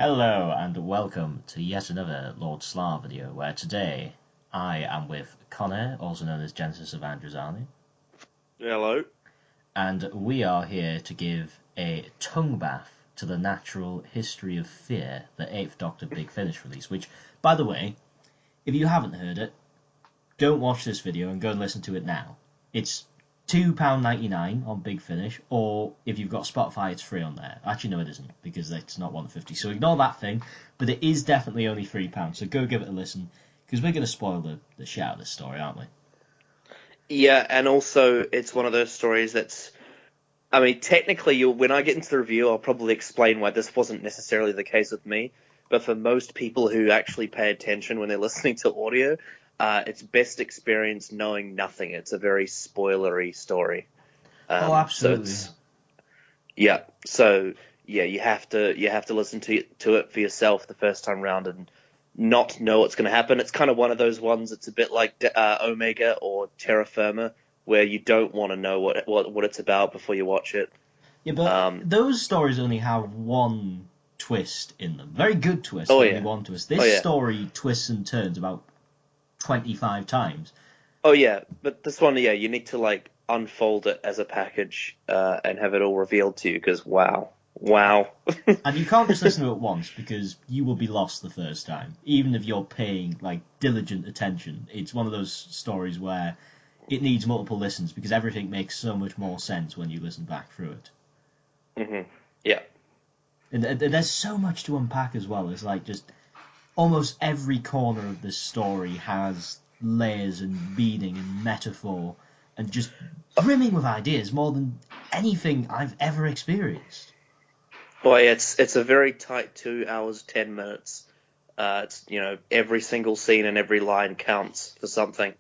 Hello and welcome to yet another Lord Slav video where today I am with Connor, also known as Genesis of Androzani. Hello. And we are here to give a tongue bath to the natural history of fear, the 8th Doctor Big Finish release, which, by the way, if you haven't heard it, don't watch this video and go and listen to it now. It's £2.99 on Big Finish, or if you've got Spotify, it's free on there. Actually, no, it isn't, because it's not £1.50, so ignore that thing, but it is definitely only £3, so go give it a listen, because we're going to spoil the shit out of this story, aren't we? Yeah, and also it's one of those stories that's, I mean, technically, when I get into the review, I'll probably explain why this wasn't necessarily the case with me, but for most people who actually pay attention when they're listening to audio, it's best experience knowing nothing. It's a very spoilery story. Oh, absolutely. So you have to listen to it for yourself the first time round and not know what's going to happen. It's kind of one of those ones. It's a bit like Omega or Terra Firma, where you don't want to know what it's about before you watch it. Yeah, but those stories only have one twist in them. Very good twist, Oh only yeah. one twist. This story twists and turns about 25 times. Oh yeah, but this one, you need to unfold it as a package and have it all revealed to you because wow. And you can't just listen to it once because you will be lost the first time, even if you're paying diligent attention. It's one of those stories where it needs multiple listens because everything makes so much more sense when you listen back through it. Yeah. And there's so much to unpack as well. It's just almost every corner of this story has layers and meaning and metaphor and just brimming with ideas more than anything I've ever experienced. Boy, it's a very tight 2 hours 10 minutes. It's every single scene and every line counts for something.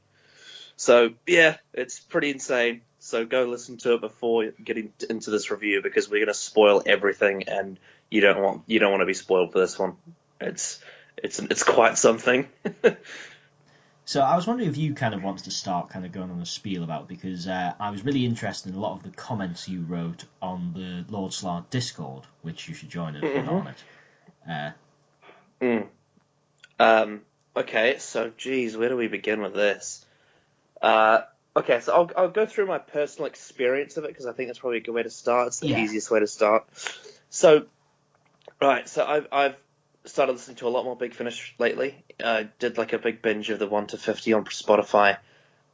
So yeah, it's pretty insane. So go listen to it before getting into this review because we're gonna spoil everything, and you don't want to be spoiled for this one. It's quite something. So I was wondering if you kind of wanted to start kind of going on a spiel about, because I was really interested in a lot of the comments you wrote on the Lord Slard Discord, which you should join if you're not on it. Okay, so geez, where do we begin with this? Okay, so I'll go through my personal experience of it because I think that's probably a good way to start. It's the easiest way to start. So, right, so I've started listening to a lot more Big Finish lately. I did a big binge of the 1 to 50 on Spotify,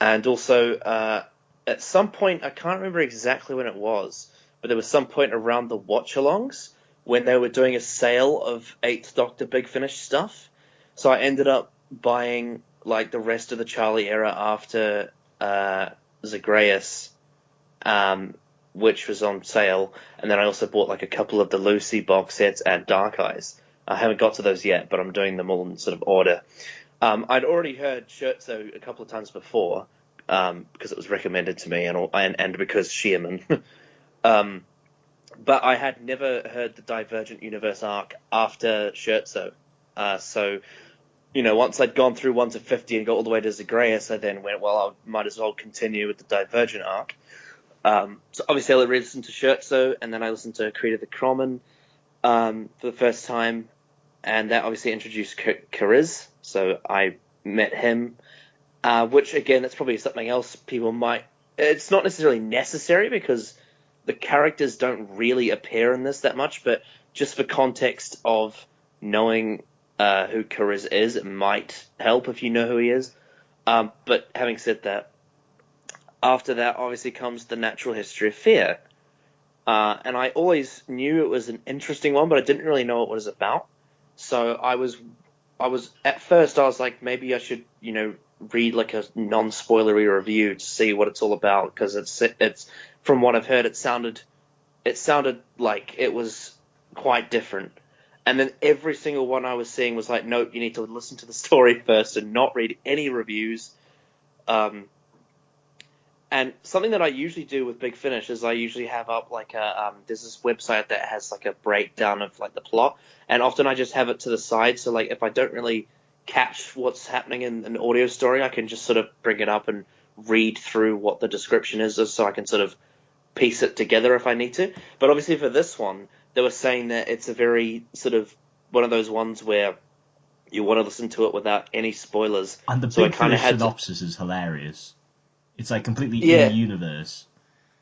and also at some point, I can't remember exactly when it was, but there was some point around the watch-alongs when they were doing a sale of 8th Doctor Big Finish stuff. So I ended up buying the rest of the Charlie era after Zagreus, which was on sale, and then I also bought a couple of the Lucy box sets and Dark Eyes. I haven't got to those yet, but I'm doing them all in sort of order. I'd already heard Scherzo a couple of times before because it was recommended to me, and because Shearman. But I had never heard the Divergent Universe arc after Scherzo. So, once I'd gone through 1 to 50 and got all the way to Zagreus, I then went, well, I might as well continue with the Divergent arc. So obviously I listened to Scherzo, and then I listened to Creed of the Croman for the first time, and that obviously introduced Kariz, so I met him, which, again, that's probably something else people might... It's not necessarily necessary, because the characters don't really appear in this that much, but just for context of knowing who Kariz is, it might help if you know who he is. But having said that, after that obviously comes the natural history of fear. And I always knew it was an interesting one, but I didn't really know what it was about. So I was at first I was like, maybe I should, read a non-spoilery review to see what it's all about, because it's from what I've heard, it sounded like it was quite different. And then every single one I was seeing was like, nope, you need to listen to the story first and not read any reviews. And something that I usually do with Big Finish is I usually have up there's this website that has a breakdown of the plot, and often I just have it to the side. So if I don't really catch what's happening in an audio story, I can just sort of bring it up and read through what the description is, so I can sort of piece it together if I need to. But obviously for this one, they were saying that it's a very sort of one of those ones where you want to listen to it without any spoilers. And the So I Big kind of Finish had to. synopsis is hilarious. It's like completely Yeah. in-universe.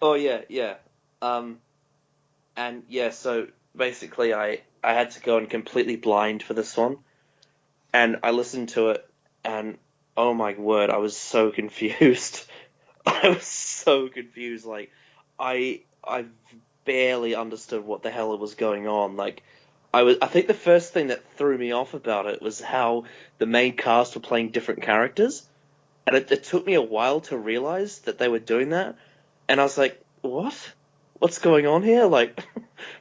Oh yeah, yeah. And yeah, so basically I had to go in completely blind for this one, and I listened to it, and oh my word, I was so confused. I was so confused. Like, I barely understood what the hell was going on. Like, I think the first thing that threw me off about it was how the main cast were playing different characters, and it took me a while to realize that they were doing that. And I was like, what? What's going on here? Like,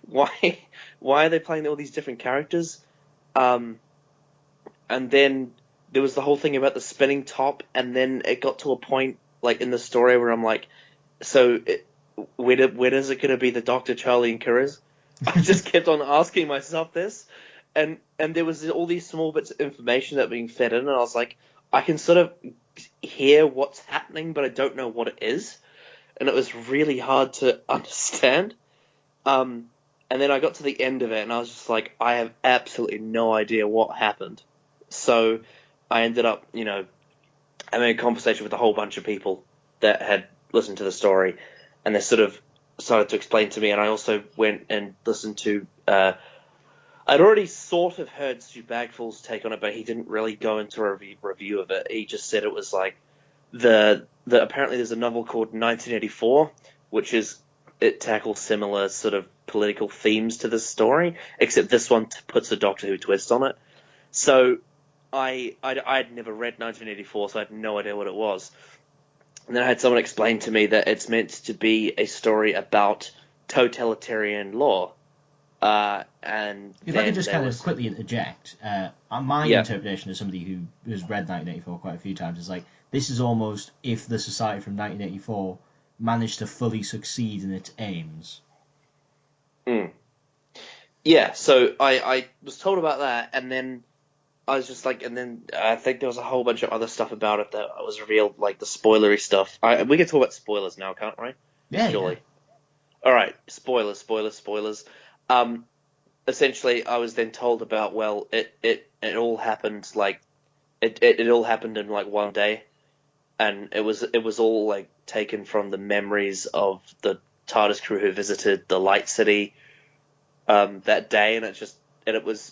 why why are they playing all these different characters? Um, and then there was the whole thing about the spinning top, and then it got to a point like in the story where I'm like, so when is it going to be the Dr. Charlie and Kiriz? I just kept on asking myself this, and there was all these small bits of information that were being fed in, and I was like, I can sort of hear what's happening, but I don't know what it is, and it was really hard to understand. And then I got to the end of it, and I was just like, I have absolutely no idea what happened. So I ended up, having a conversation with a whole bunch of people that had listened to the story, and they sort of started to explain to me. And I also went and listened to. I'd already sort of heard Stu Bagful's take on it, but he didn't really go into a review of it. He just said it was like apparently there's a novel called 1984, which it tackles similar sort of political themes to this story, except this one puts a Doctor Who twist on it. So I'd never read 1984, so I had no idea what it was. And then I had someone explain to me that it's meant to be a story about totalitarian law. And if I could just kind of quickly interject, my Yeah. interpretation as somebody who has read 1984 quite a few times is like, this is almost if the society from 1984 managed to fully succeed in its aims. Yeah, so I was told about that, and then I was just like, and then I think there was a whole bunch of other stuff about it that was revealed, like the spoilery stuff. We can talk about spoilers now, can't we? Yeah, Surely. yeah. All right, spoilers. Essentially, I was then told about, well, it all happened like it all happened in like one day, and it was all like taken from the memories of the TARDIS crew who visited the Light City that day, and it was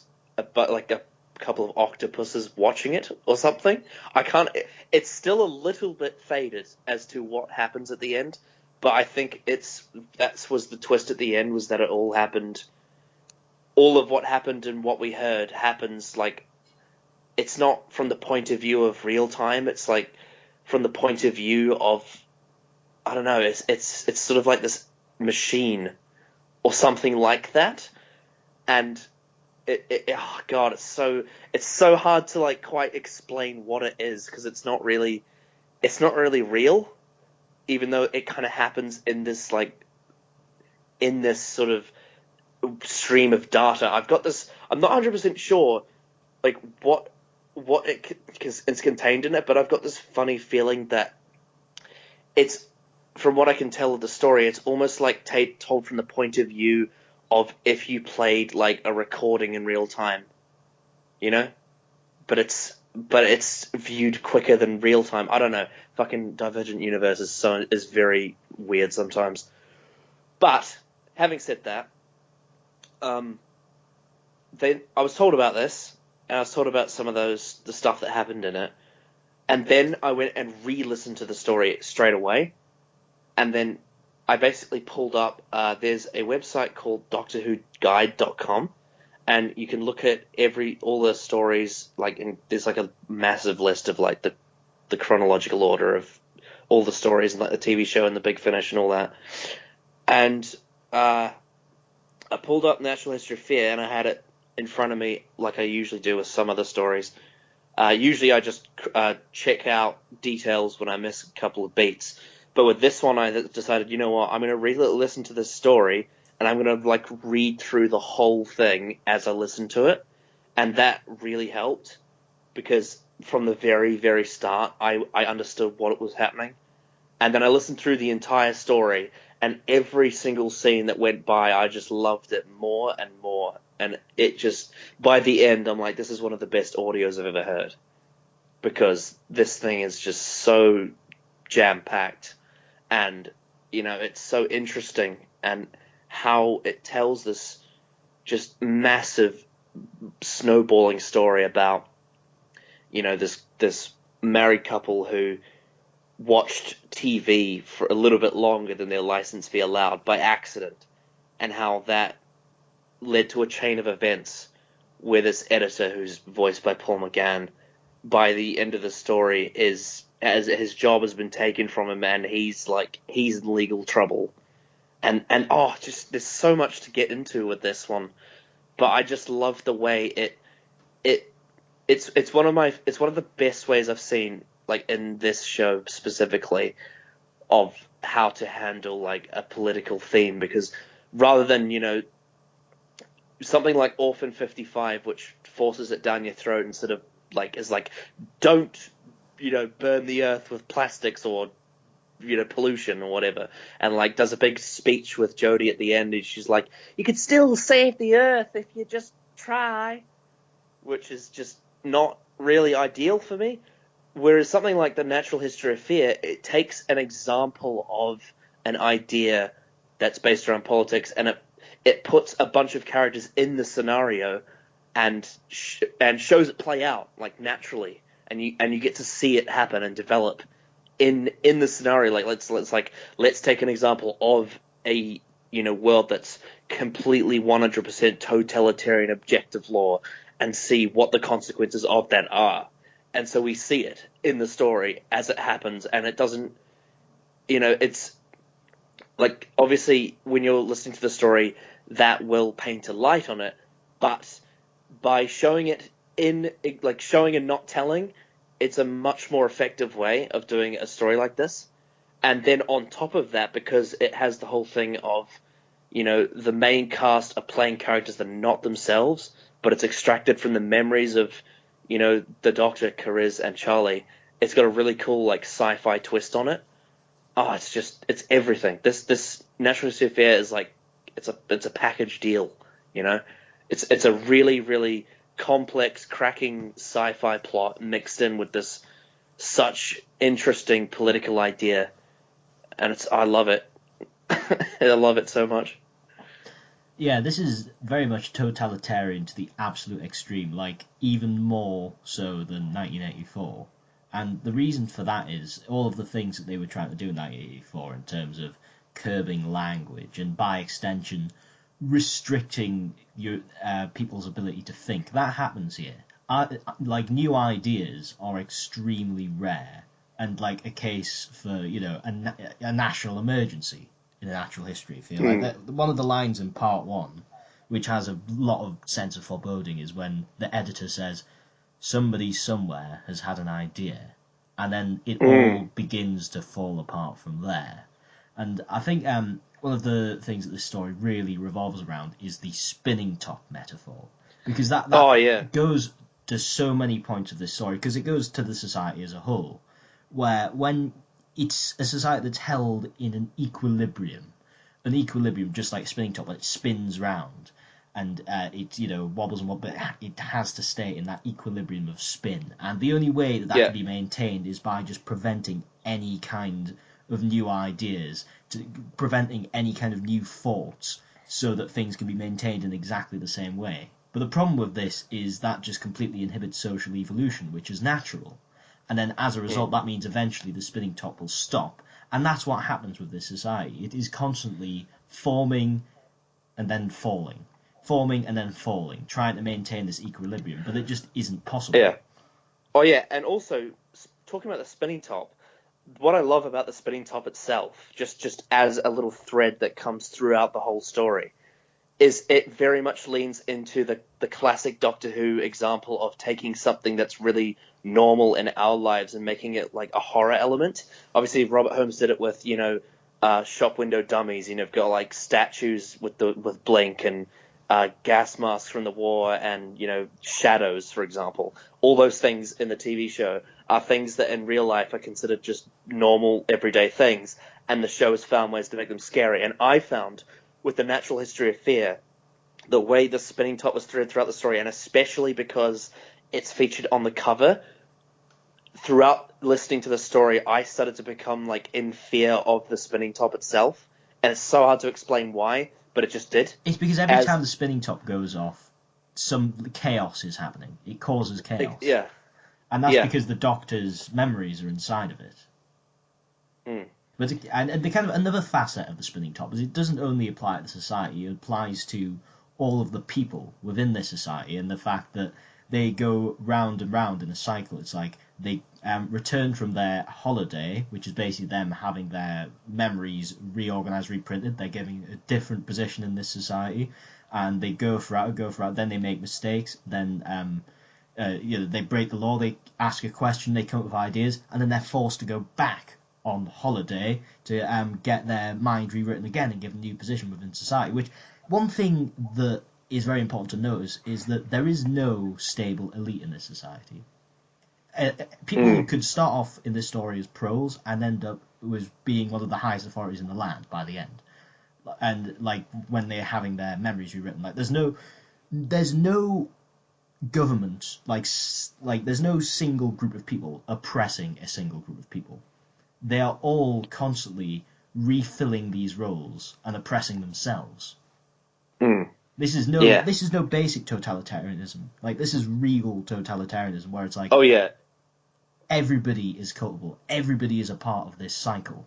like a couple of octopuses watching it or something. I can't. It's still a little bit faded as to what happens at the end, but I think that was the twist at the end, was that it all happened. All of what happened and what we heard happens like, it's not from the point of view of real time. It's like from the point of view of, I don't know. It's sort of like this machine or something like that, and oh god, it's so hard to like quite explain what it is, because it's not really real, even though it kind of happens in this sort of stream of data. I've got this. I'm not 100% sure like what it's contained in it, but I've got this funny feeling that it's, from what I can tell of the story, it's almost like told from the point of view of if you played like a recording in real time, but it's viewed quicker than real time. I don't know. Fucking Divergent Universe is very weird sometimes. But having said that, I was told about this, and I was told about some of the stuff that happened in it, and then I went and re-listened to the story straight away, and then I basically pulled up. There's a website called DoctorWhoGuide.com, and you can look at all the stories. There's like a massive list of like the chronological order of all the stories, and like the TV show and the Big Finish and all that. And I pulled up Natural History of Fear, and I had it in front of me like I usually do with some other stories. Usually I just check out details when I miss a couple of beats. But with this one, I decided, you know what, I'm going to re-listen to this story, and I'm going to read through the whole thing as I listen to it. And that really helped, because from the very, very start, I understood what was happening. And then I listened through the entire story, and every single scene that went by, I just loved it more and more and it just, by the end, I'm like, this is one of the best audios I've ever heard, because this thing is just so jam-packed, and, you know, it's so interesting, and how it tells this just massive snowballing story about, you know, this married couple who watched TV for a little bit longer than their license fee allowed by accident, and how that led to a chain of events where this editor, who's voiced by Paul McGann, by the end of the story as his job has been taken from him, and he's in legal trouble, and just there's so much to get into with this one, but I just love the way it's one of the best ways I've seen, like, in this show specifically, of how to handle, like, a political theme, because rather than, you know, something like Orphan 55, which forces it down your throat instead of, like, is like, don't, you know, burn the earth with plastics or, you know, pollution or whatever, and, like, does a big speech with Jodie at the end, and she's like, you could still save the earth if you just try, which is just not really ideal for me. Whereas something like The Natural History of Fear, it takes an example of an idea that's based around politics, and it puts a bunch of characters in the scenario and shows it play out, like, naturally, and you get to see it happen and develop in the scenario. Like, let's take an example of a, you know, world that's completely 100% totalitarian objective law, and see what the consequences of that are. And so we see it in the story as it happens, and it doesn't, you know, it's like, obviously when you're listening to the story, that will paint a light on it, but by showing it like, showing and not telling, it's a much more effective way of doing a story like this. And then on top of that, because it has the whole thing of, you know, the main cast are playing characters that are not themselves, but it's extracted from the memories of, you know, the Doctor, Cariz, and Charlie. It's got a really cool, like, sci-fi twist on it. Oh, it's everything. This Natural History of Fear is like, it's a package deal, you know? It's a really, really complex, cracking sci-fi plot mixed in with this such interesting political idea, and I love it. I love it so much. Yeah, this is very much totalitarian to the absolute extreme, like, even more so than 1984. And the reason for that is all of the things that they were trying to do in 1984 in terms of curbing language and, by extension, restricting people's ability to think. That happens here. Like, new ideas are extremely rare, and, like, a case for, you know, a national emergency in a natural history. I feel like one of the lines in part one, which has a lot of sense of foreboding, is when the editor says, somebody somewhere has had an idea, and then it all begins to fall apart from there. And I think one of the things that this story really revolves around is the spinning top metaphor, because that goes to so many points of this story, because it goes to the society as a whole, where when it's a society that's held in an equilibrium just like a spinning top, when it spins round, and it, you know, wobbles and wobbles, but it has to stay in that equilibrium of spin, and the only way that can be maintained is by just preventing any kind of new ideas, preventing any kind of new thoughts, so that things can be maintained in exactly the same way. But the problem with this is that just completely inhibits social evolution, which is natural. And then as a result, that means eventually the spinning top will stop. And that's what happens with this society. It is constantly forming and then falling, trying to maintain this equilibrium, but it just isn't possible. Yeah. Oh, yeah, and also, talking about the spinning top, what I love about the spinning top itself, just as a little thread that comes throughout the whole story, is it very much leans into the classic Doctor Who example of taking something that's really normal in our lives and making it like a horror element. Obviously, Robert Holmes did it with, you know, shop window dummies. You know, you've got like statues with Blink, and gas masks from the war, and, you know, shadows, for example. All those things in the TV show are things that in real life are considered just normal, everyday things, and the show has found ways to make them scary. And I found, with The Natural History of Fear, the way the spinning top was threaded throughout the story, and especially because it's featured on the cover. Throughout listening to the story, I started to become like in fear of the spinning top itself, and it's so hard to explain why, but it just did. It's because every time the spinning top goes off, some chaos is happening. It causes chaos. Yeah. And that's because the Doctor's memories are inside of it. But and the kind of another facet of the spinning top is it doesn't only apply to the society, it applies to all of the people within this society, and the fact that they go round and round in a cycle. It's like they return from their holiday, which is basically them having their memories reorganized, reprinted. They're giving a different position in this society, and they go throughout. Then they make mistakes. Then they break the law. They ask a question. They come up with ideas, and then they're forced to go back on holiday to get their mind rewritten again and given a new position within society. Which one thing that is very important to notice is that there is no stable elite in this society. People could start off in this story as proles and end up with being one of the highest authorities in the land by the end. And like when they're having their memories rewritten, like there's no government, like there's no single group of people oppressing a single group of people. They are all constantly refilling these roles and oppressing themselves. This is no basic totalitarianism. Like, this is real totalitarianism, where it's like, everybody is culpable. Everybody is a part of this cycle.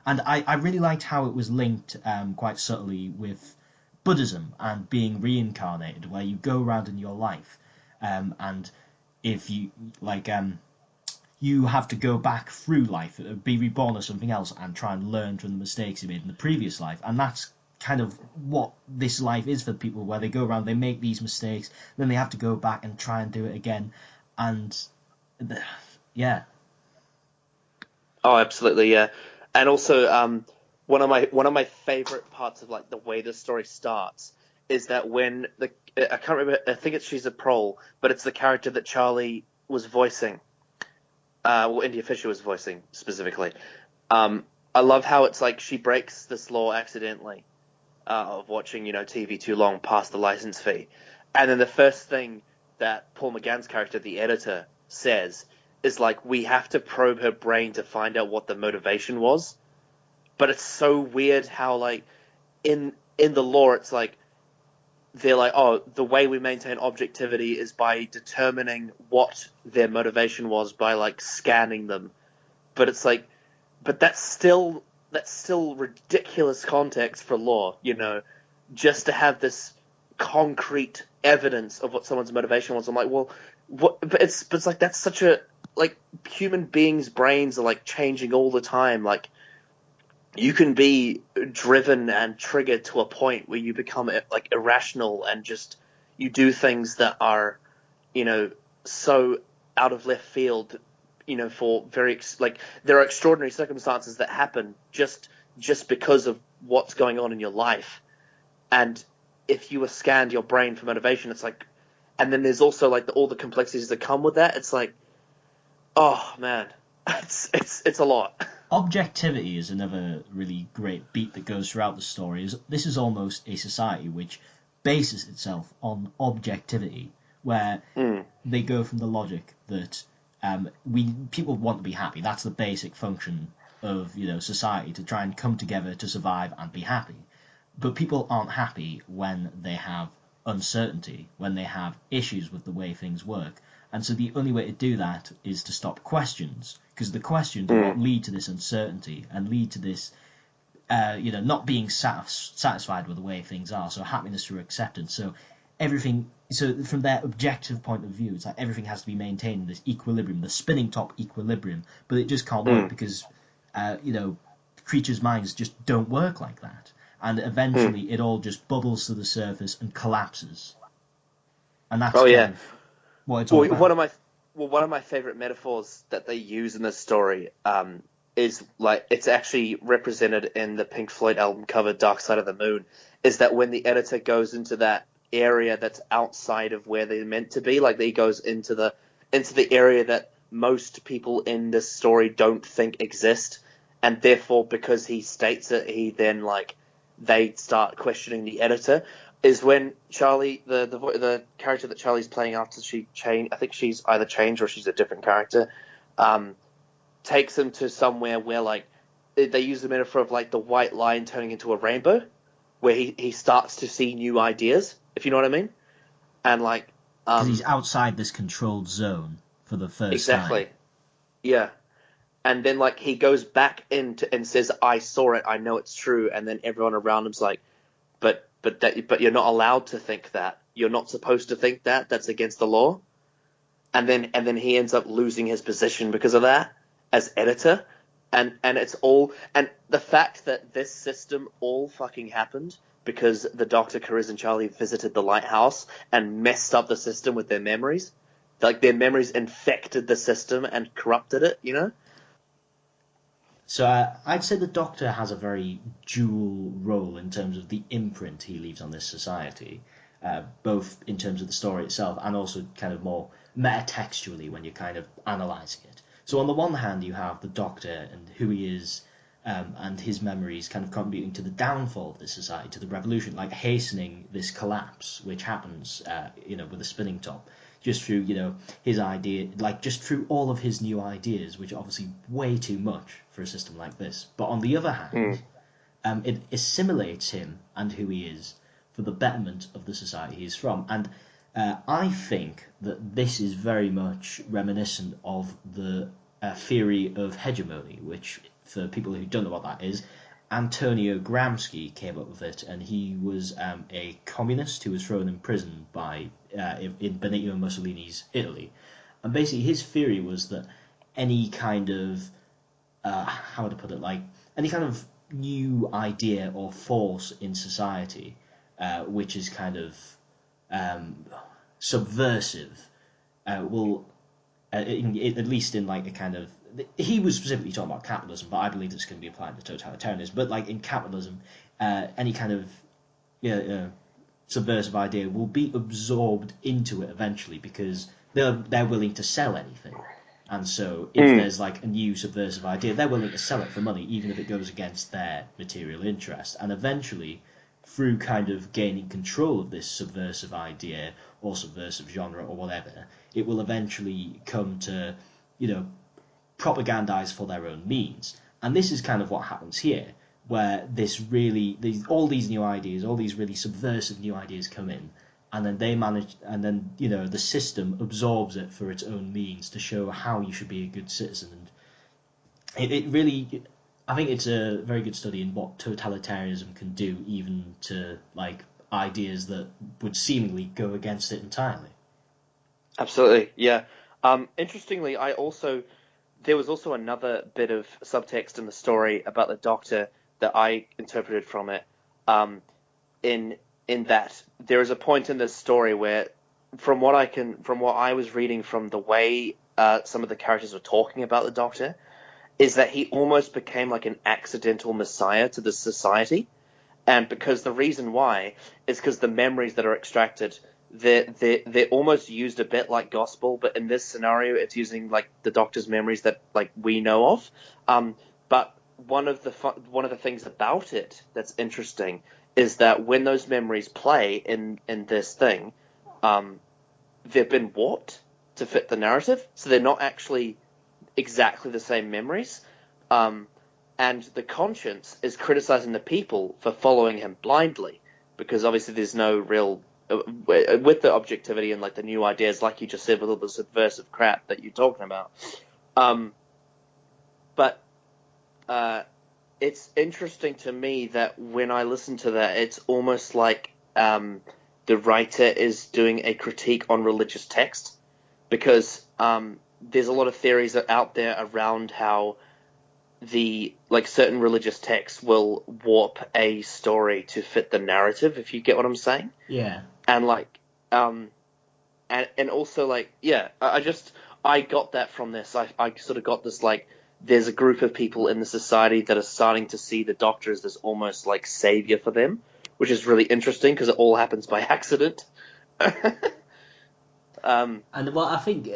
And I really liked how it was linked quite subtly with Buddhism and being reincarnated, where you go around in your life, and if you you have to go back through life, be reborn as something else, and try and learn from the mistakes you made in the previous life. And that's kind of what this life is for people, where they go around, they make these mistakes, then they have to go back and try and do it again. And yeah. Oh, absolutely, yeah. And also, one of my favorite parts of like the way the story starts is that when I can't remember, I think she's a prole, but it's the character that Charlie was voicing. India Fisher was voicing specifically. I love how it's like she breaks this law accidentally of watching TV too long past the license fee, and then the first thing that Paul McGann's character, the editor, says is like, we have to probe her brain to find out what the motivation was. But it's so weird how like in the law it's like they're like, oh, the way we maintain objectivity is by determining what their motivation was by like scanning them. But it's like, but that's still ridiculous context for law, just to have this concrete evidence of what someone's motivation was. I'm like, well, what? But it's like, that's such a, like, human beings' brains are like changing all the time. Like, you can be driven and triggered to a point where you become like irrational and just you do things that are, so out of left field, for very like there are extraordinary circumstances that happen just because of what's going on in your life. And if you were scanned your brain for motivation, it's like, and then there's also like all the complexities that come with that. It's like, oh man, it's a lot. Objectivity is another really great beat that goes throughout the story. This is almost a society which bases itself on objectivity, where they go from the logic that people want to be happy. That's the basic function of society, to try and come together to survive and be happy. But people aren't happy when they have uncertainty, when they have issues with the way things work. And so the only way to do that is to stop questions, because the questions are what lead to this uncertainty and lead to this, not being satisfied with the way things are. So happiness through acceptance. So from their objective point of view, it's like everything has to be maintained in this equilibrium, the spinning top equilibrium. But it just can't work because, creatures' minds just don't work like that. And eventually it all just bubbles to the surface and collapses. And that's what it's all about. One of my favorite metaphors that they use in this story is like, it's actually represented in the Pink Floyd album cover Dark Side of the Moon, is that when the editor goes into that area that's outside of where they're meant to be, like he goes into the area that most people in this story don't think exist, and therefore because he states it, he then like they start questioning the editor. is when Charlie, the character that Charlie's playing after she changed, I think she's either changed or she's a different character, takes him to somewhere where, like, they use the metaphor of, like, the white line turning into a rainbow, where he starts to see new ideas, if you know what I mean. And, like... Because he's outside this controlled zone for the first time. Exactly. Yeah. And then, like, he goes back and says, I saw it, I know it's true, and then everyone around him's like, but you're not allowed to think that. You're not supposed to think that. That's against the law. And then he ends up losing his position because of that as editor. And it's all, and the fact that this system all fucking happened because the Dr. Cariz and Charlie visited the lighthouse and messed up the system with their memories. Like, their memories infected the system and corrupted it, you know? So I'd say the Doctor has a very dual role in terms of the imprint he leaves on this society, both in terms of the story itself and also kind of more metatextually when you're kind of analysing it. So on the one hand, you have the Doctor and who he is and his memories kind of contributing to the downfall of this society, to the revolution, like hastening this collapse, which happens, with a spinning top. Just through, his idea, like just through all of his new ideas, which are obviously way too much for a system like this. But on the other hand, it assimilates him and who he is for the betterment of the society he's from. And I think that this is very much reminiscent of the theory of hegemony, which, for people who don't know what that is, Antonio Gramsci came up with it, and he was a communist who was thrown in prison in Benito Mussolini's Italy. And basically his theory was that any kind of, how would I put it, like any kind of new idea or force in society which is kind of subversive will, at least in like a kind of, he was specifically talking about capitalism, but I believe this can be applied to totalitarianism. But like in capitalism, any kind of subversive idea will be absorbed into it eventually because they're willing to sell anything. And so if there's like a new subversive idea, they're willing to sell it for money, even if it goes against their material interest. And eventually, through kind of gaining control of this subversive idea or subversive genre or whatever, it will eventually come to, propagandize for their own means. And this is kind of what happens here, where all these new ideas, all these really subversive new ideas come in, and then the system absorbs it for its own means to show how you should be a good citizen. And it really, I think it's a very good study in what totalitarianism can do, even to like ideas that would seemingly go against it entirely. Absolutely, yeah. Interestingly, there was also another bit of subtext in the story about the Doctor that I interpreted from it, in that there is a point in this story where, from what I was reading from the way some of the characters were talking about the Doctor, is that he almost became like an accidental messiah to the society, and because the reason why is because the memories that are extracted, they're almost used a bit like gospel, but in this scenario, it's using like the Doctor's memories that like we know of. But one of the things about it that's interesting is that when those memories play in this thing, they've been warped to fit the narrative, so they're not actually exactly the same memories. And the conscience is criticizing the people for following him blindly, because obviously there's no real with the objectivity and like the new ideas, like you just said, with all the subversive crap that you're talking about. But it's interesting to me that when I listen to that, it's almost like the writer is doing a critique on religious text, because there's a lot of theories out there around how certain religious texts will warp a story to fit the narrative, if you get what I'm saying. Yeah. And and also I got that from this. I sort of got this, like, there's a group of people in the society that are starting to see the Doctor as this almost like savior for them, which is really interesting because it all happens by accident. And well, I think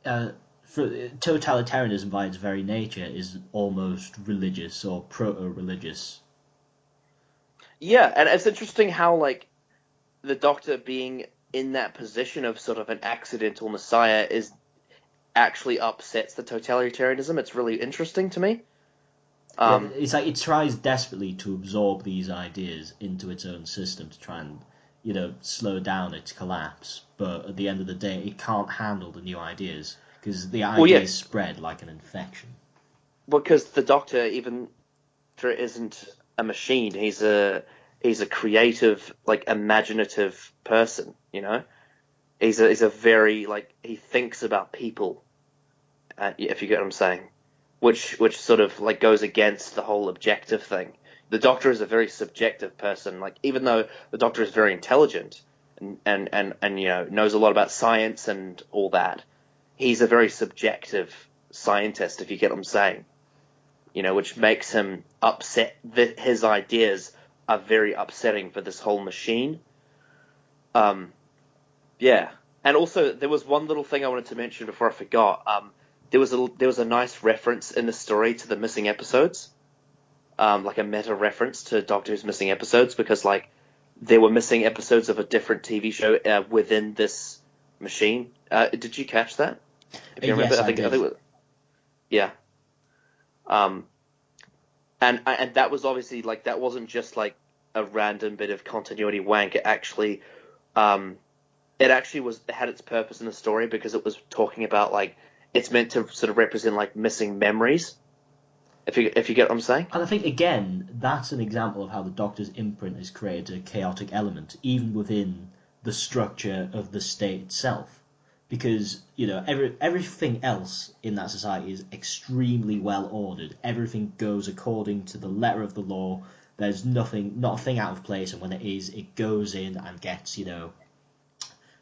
totalitarianism by its very nature is almost religious or proto-religious. Yeah, and it's interesting how, like, the Doctor being in that position of sort of an accidental messiah is actually upsets the totalitarianism. It's really interesting to me. It's like it tries desperately to absorb these ideas into its own system to try and, slow down its collapse. But at the end of the day, it can't handle the new ideas because the ideas spread like an infection. Because the Doctor, even though isn't a machine, he's a creative, like, imaginative person. He's a very, like, he thinks about people. If you get what I'm saying. Which sort of like goes against the whole objective thing. The Doctor is a very subjective person. Like, even though the Doctor is very intelligent and knows a lot about science and all that, he's a very subjective scientist, if you get what I'm saying. Which makes him upset. His ideas are very upsetting for this whole machine. Yeah. And also, there was one little thing I wanted to mention before I forgot. There was a nice reference in the story to the missing episodes, like a meta reference to Doctor Who's missing episodes, because like there were missing episodes of a different TV show within this machine. Did you catch that? If you remember, Yes, I did. Yeah. And that was obviously like that wasn't just like a random bit of continuity wank. It actually had its purpose in the story because it was talking about like. It's meant to sort of represent like missing memories, if you get what I'm saying. And I think again that's an example of how the Doctor's imprint has created a chaotic element, even within the structure of the state itself, because everything else in that society is extremely well ordered. Everything goes according to the letter of the law. There's not a thing out of place, and when it is, it goes in and gets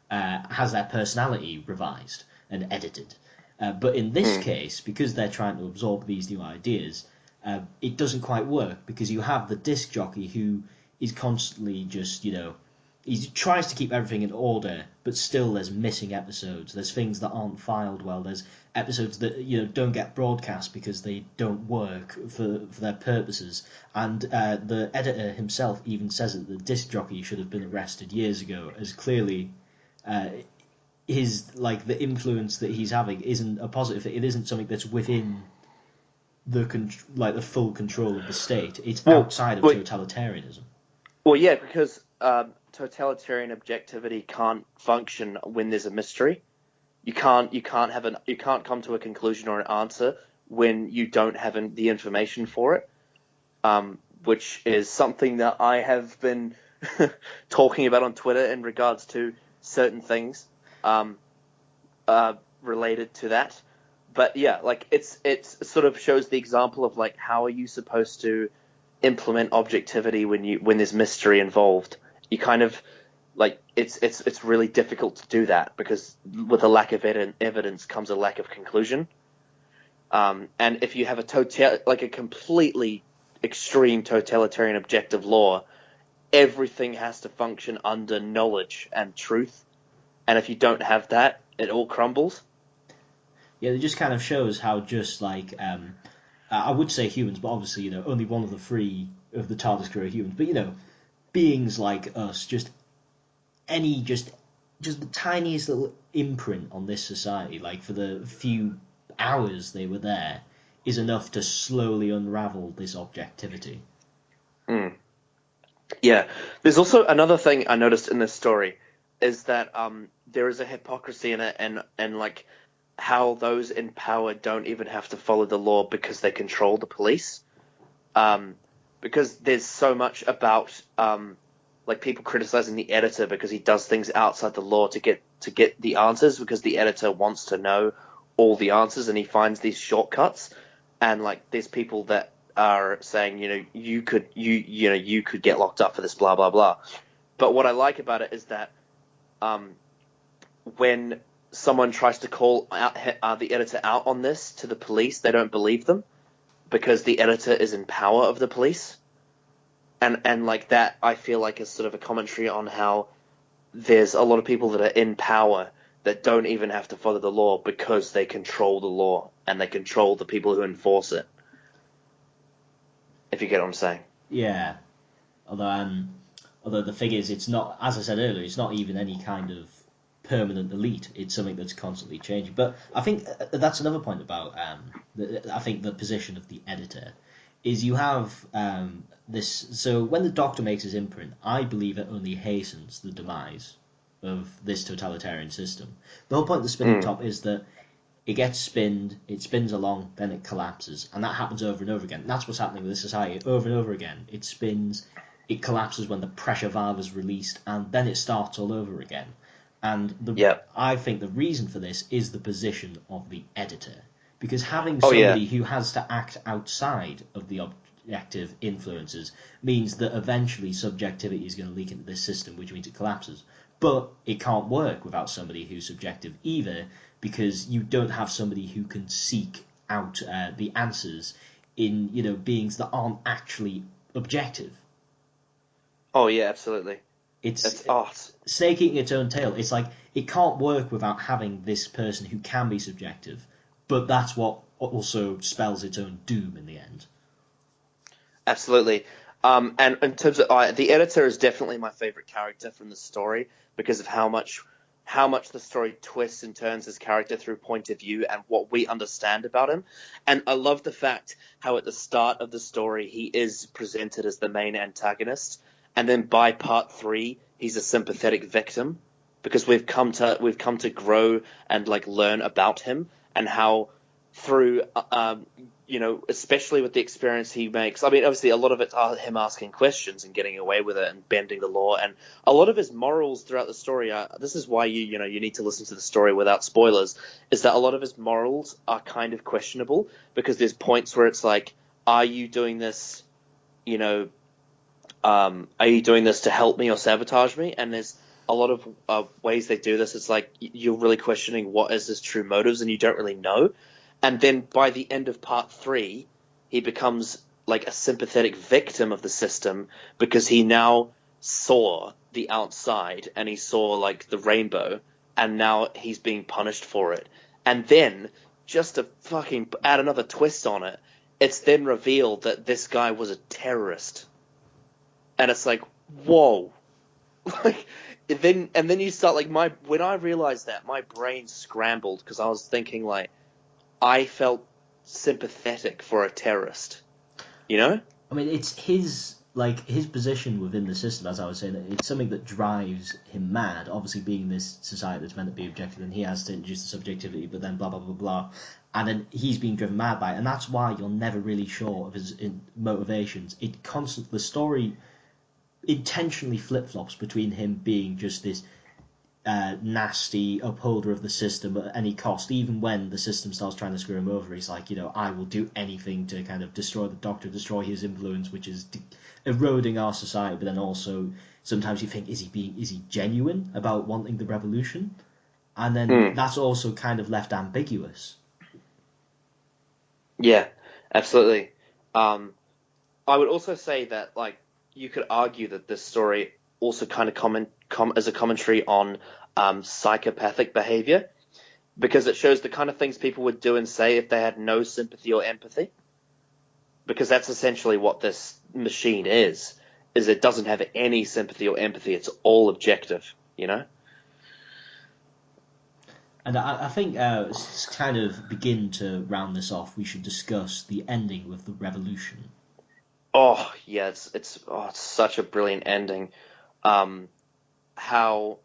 has their personality revised and edited. But in this case, because they're trying to absorb these new ideas, it doesn't quite work because you have the disc jockey who is constantly just, he tries to keep everything in order, but still there's missing episodes. There's things that aren't filed well. There's episodes that, don't get broadcast because they don't work for their purposes. And the editor himself even says that the disc jockey should have been arrested years ago, as clearly... the influence that he's having isn't a positive. It isn't something that's within the full control of the state. It's outside of totalitarianism. Well, yeah, because totalitarian objectivity can't function when there's a mystery. You can't come to a conclusion or an answer when you don't have the information for it. Which is something that I have been talking about on Twitter in regards to certain things. Related to that, but yeah, like it's sort of shows the example of like how are you supposed to implement objectivity when there's mystery involved. You kind of like it's really difficult to do that because with a lack of evidence comes a lack of conclusion. And if you have a completely extreme totalitarian objective law, everything has to function under knowledge and truth. And if you don't have that, it all crumbles. Yeah, it just kind of shows how just like I would say humans, but obviously only one of the three of the TARDIS crew are humans. But beings like us, just the tiniest little imprint on this society, like for the few hours they were there, is enough to slowly unravel this objectivity. Yeah, there's also another thing I noticed in this story. Is that there is a hypocrisy in it, and like how those in power don't even have to follow the law because they control the police. Because there's so much about like people criticizing the editor because he does things outside the law to get the answers because the editor wants to know all the answers and he finds these shortcuts. And like there's people that are saying you could get locked up for this blah blah blah. But what I like about it is that. When someone tries to call out the editor out on this to the police, they don't believe them because the editor is in power of the police. And like that, I feel like is sort of a commentary on how there's a lot of people that are in power that don't even have to follow the law because they control the law and they control the people who enforce it. If you get what I'm saying. Yeah. Although Although the thing is, it's not, as I said earlier, it's not even any kind of permanent elite. It's something that's constantly changing. But I think that's another point about, I think, the position of the editor, is you have this... So when the Doctor makes his imprint, I believe it only hastens the demise of this totalitarian system. The whole point of the spinning top is that it gets spinned, it spins along, then it collapses. And that happens over and over again. And that's what's happening with this society over and over again. It spins, it collapses when the pressure valve is released, and then it starts all over again. And I think the reason for this is the position of the editor. Because having somebody who has to act outside of the objective influences means that eventually subjectivity is going to leak into this system, which means it collapses. But it can't work without somebody who's subjective either, because you don't have somebody who can seek out the answers in, beings that aren't actually objective. Oh, yeah, absolutely. It's snake eating its own tail. It's like, it can't work without having this person who can be subjective, but that's what also spells its own doom in the end. Absolutely. And in terms of the editor is definitely my favorite character from the story because of how much the story twists and turns his character through point of view and what we understand about him. And I love the fact how at the start of the story he is presented as the main antagonist, and then by part 3 he's a sympathetic victim because we've come to grow and learn about him and how through especially with the experience he makes. I mean, obviously a lot of it's him asking questions and getting away with it and bending the law, and a lot of his morals throughout the story this is why you need to listen to the story without spoilers, is that a lot of his morals are kind of questionable because there's points where it's like, are you doing this are you doing this to help me or sabotage me? And there's a lot of ways they do this. It's like you're really questioning what is his true motives and you don't really know. And then by the end of part 3, he becomes like a sympathetic victim of the system because he now saw the outside and he saw the rainbow, and now he's being punished for it. And then, just to fucking add another twist on it, it's then revealed that this guy was a terrorist. And it's like, whoa. And then you start when I realized that, my brain scrambled because I was thinking I felt sympathetic for a terrorist, I mean, it's his position within the system, as I was saying. It's something that drives him mad. Obviously, being this society that's meant to be objective, and he has to introduce the subjectivity, but then blah blah blah blah, and then he's being driven mad by it, and that's why you're never really sure of his motivations. The story intentionally flip flops between him being just this nasty upholder of the system at any cost. Even when the system starts trying to screw him over, he's like, I will do anything to kind of destroy the Doctor, destroy his influence, which is eroding our society. But then also sometimes you think, is he genuine about wanting the revolution? And then that's also kind of left ambiguous. Yeah, absolutely. I would also say that you could argue that this story also kind of as a commentary on psychopathic behavior, because it shows the kind of things people would do and say if they had no sympathy or empathy, because that's essentially what this machine is it doesn't have any sympathy or empathy. It's all objective, And I think to kind of begin to round this off, we should discuss the ending with the revolution. Oh yeah, it's such a brilliant ending. How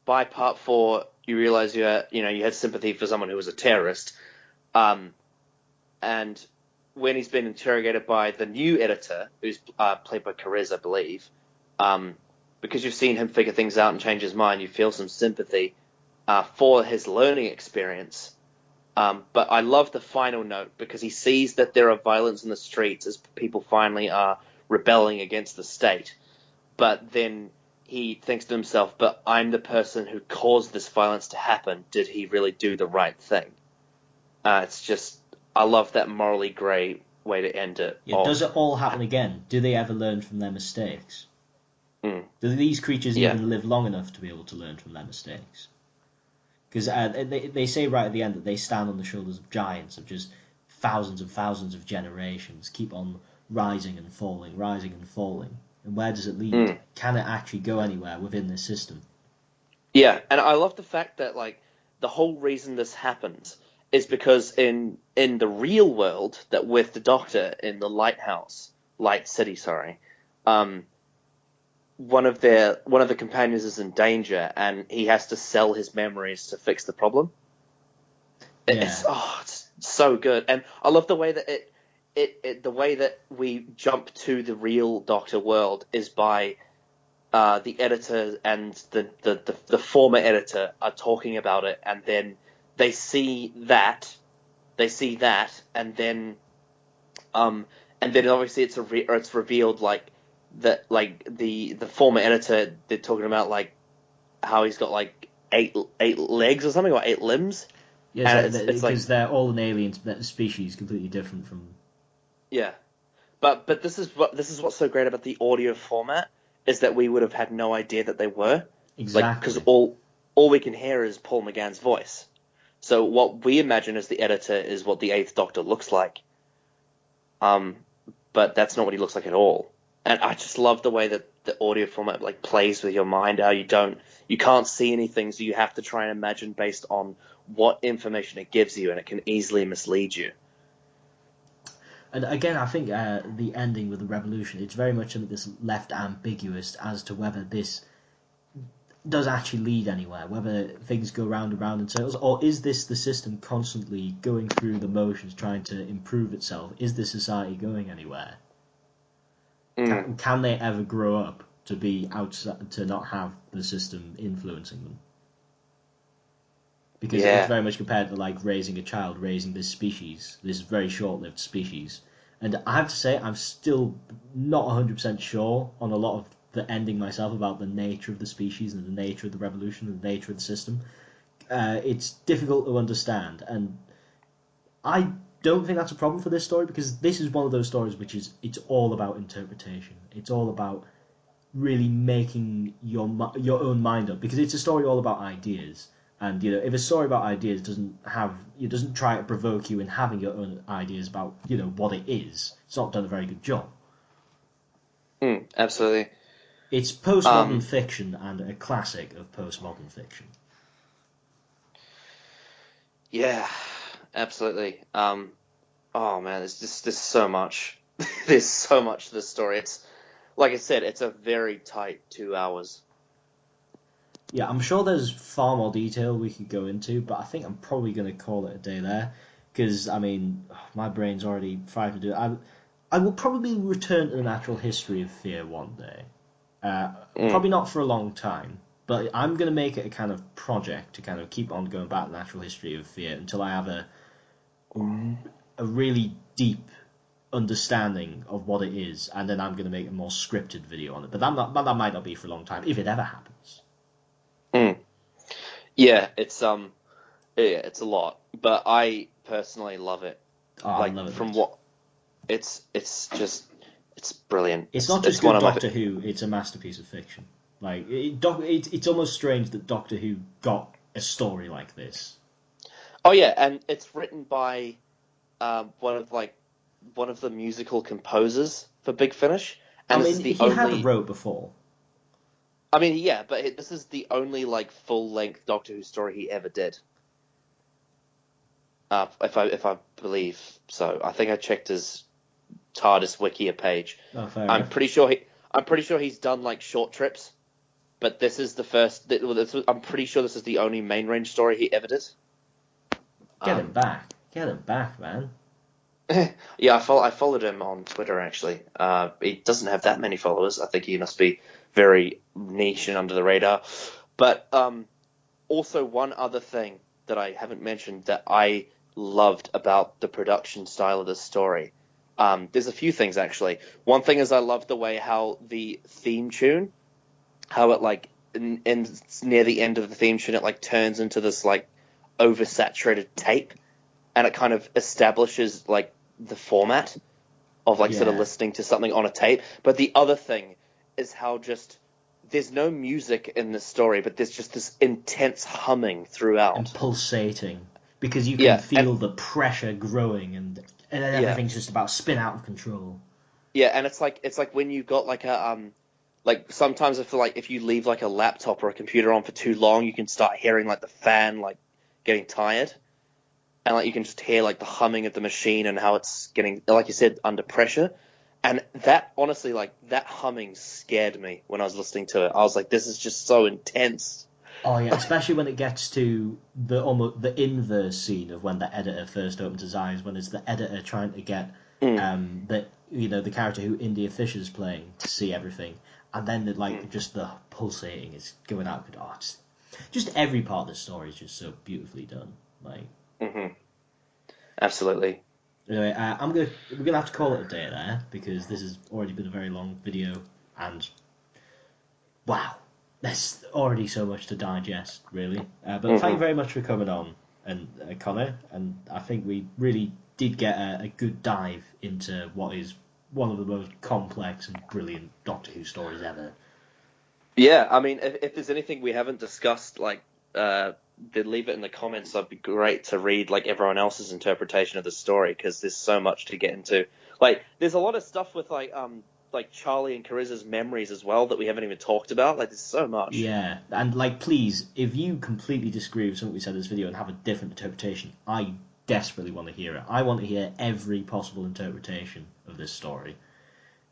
by part 4 you realize you had sympathy for someone who was a terrorist, and when he's been interrogated by the new editor, who's played by Carez, I believe, because you've seen him figure things out and change his mind, you feel some sympathy for his learning experience. But I love the final note because he sees that there are violence in the streets as people finally are rebelling against the state. But then he thinks to himself, but I'm the person who caused this violence to happen. Did he really do the right thing? It's just, I love that morally grey way to end it. Yeah, does it all happen again? Do they ever learn from their mistakes? Do these creatures even live long enough to be able to learn from their mistakes? Because they say right at the end that they stand on the shoulders of giants, of just thousands and thousands of generations, keep on rising and falling, and where does it lead? Can it actually go anywhere within this system? Yeah, and I love the fact that like the whole reason this happens is because in the real world, that with the Doctor in the Light City, sorry, one of the companions is in danger, and he has to sell his memories to fix the problem. Yeah. It's so good, and I love the way that the way that we jump to the real Doctor world is by the editor and the former editor are talking about it, and then they see that, and then obviously it's revealed like that, like the former editor, they're talking about like how he's got like eight legs or something, or 8 limbs. Yeah, because they're all an alien species, completely different from. Yeah, but this is what's so great about the audio format, is that we would have had no idea that they were. Exactly. Because all we can hear is Paul McGann's voice. So what we imagine as the editor is what the Eighth Doctor looks like. But that's not what he looks like at all. And I just love the way that the audio format like plays with your mind. How you can't see anything, so you have to try and imagine based on what information it gives you, and it can easily mislead you. And again, I think the ending with the revolution, it's very much something that's left ambiguous as to whether this does actually lead anywhere, whether things go round and round in circles, or is this the system constantly going through the motions, trying to improve itself? Is this society going anywhere? Can they ever grow up to be outside, to not have the system influencing them? Because it's very much compared to like raising a child, raising this species, this very short-lived species. And I have to say, I'm still not 100% sure on a lot of the ending myself about the nature of the species and the nature of the revolution and the nature of the system. It's difficult to understand, and I don't think that's a problem for this story, because this is one of those stories which is, it's all about interpretation. It's all about really making your own mind up, because it's a story all about ideas. And if a story about ideas doesn't try to provoke you in having your own ideas about what it is, it's not done a very good job. Absolutely. It's postmodern fiction, and a classic of postmodern fiction. Yeah, absolutely. Oh man, there's so much. There's so much to this story. It's, like I said, it's a very tight 2 hours. Yeah, I'm sure there's far more detail we could go into, but I think I'm probably going to call it a day there, because, I mean, my brain's already fried to do it. I will probably return to the natural history of fear one day. Probably not for a long time, but I'm going to make it a kind of project to kind of keep on going back to the natural history of fear until I have a really deep understanding of what it is, and then I'm going to make a more scripted video on it. But that might not be for a long time, if it ever happens. Yeah, it's a lot, but I personally love it. I love it. From what it's brilliant. It's not just good Doctor Who; it's a masterpiece of fiction. Like it's almost strange that Doctor Who got a story like this. Oh yeah, and it's written by one of the musical composers for Big Finish. And I mean, he had wrote before. I mean, yeah, but this is the only full-length Doctor Who story he ever did. If I believe so, I think I checked his TARDIS Wikia page. Oh, fair I'm pretty sure he's done short trips, but this is the first. I'm pretty sure this is the only main range story he ever did. Get him back, man. Yeah, I followed him on Twitter actually. He doesn't have that many followers. I think he must be very niche and under the radar. But also one other thing that I haven't mentioned that I loved about the production style of this story. There's a few things actually. One thing is I love the way how the theme tune, how it near the end of the theme tune, it turns into this oversaturated tape, and it kind of establishes the format of sort of listening to something on a tape. But the other thing is how just there's no music in this story, but there's just this intense humming throughout and pulsating, because you can feel the pressure growing, and then everything's just about spin out of control. Yeah, and it's like when you got like a like sometimes I feel like if you leave like a laptop or a computer on for too long, you can start hearing like the fan like getting tired, and like you can just hear like the humming of the machine and how it's getting, like you said, under pressure. And that honestly, like that humming scared me when I was listening to it. I was like, this is just so intense. Oh yeah, especially when it gets to the inverse scene of when the editor first opens his eyes, when it's the editor trying to get the character who India Fisher's playing to see everything, and then just the pulsating is going out. Oh, just every part of the story is just so beautifully done. Like, Absolutely. Anyway, we're gonna have to call it a day there because this has already been a very long video, and wow, there's already so much to digest, really. But thank you very much for coming on, and Connor. And I think we really did get a good dive into what is one of the most complex and brilliant Doctor Who stories ever. Yeah, I mean, if there's anything we haven't discussed, like, then leave it in the comments. That'd be great to read like everyone else's interpretation of the story, because there's so much to get into. Like, there's a lot of stuff with like Charlie and Carissa's memories as well that we haven't even talked about. Like, there's so much. Yeah, and like, please, if you completely disagree with something we said in this video and have a different interpretation, I desperately want to hear it. I want to hear every possible interpretation of this story.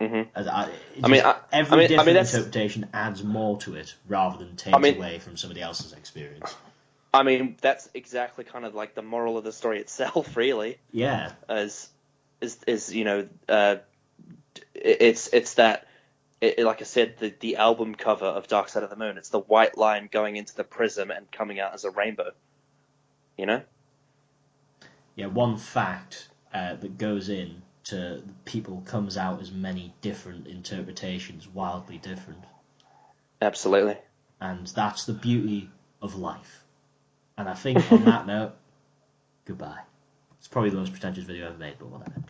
Every different interpretation adds more to it rather than takes away from somebody else's experience. I mean, that's exactly kind of like the moral of the story itself, really. Yeah. It's that, like I said, the album cover of Dark Side of the Moon. It's the white line going into the prism and coming out as a rainbow. You know? Yeah, one fact that goes in to people comes out as many different interpretations, wildly different. Absolutely. And that's the beauty of life. And I think on that note, goodbye. It's probably the most pretentious video I've ever made, but whatever.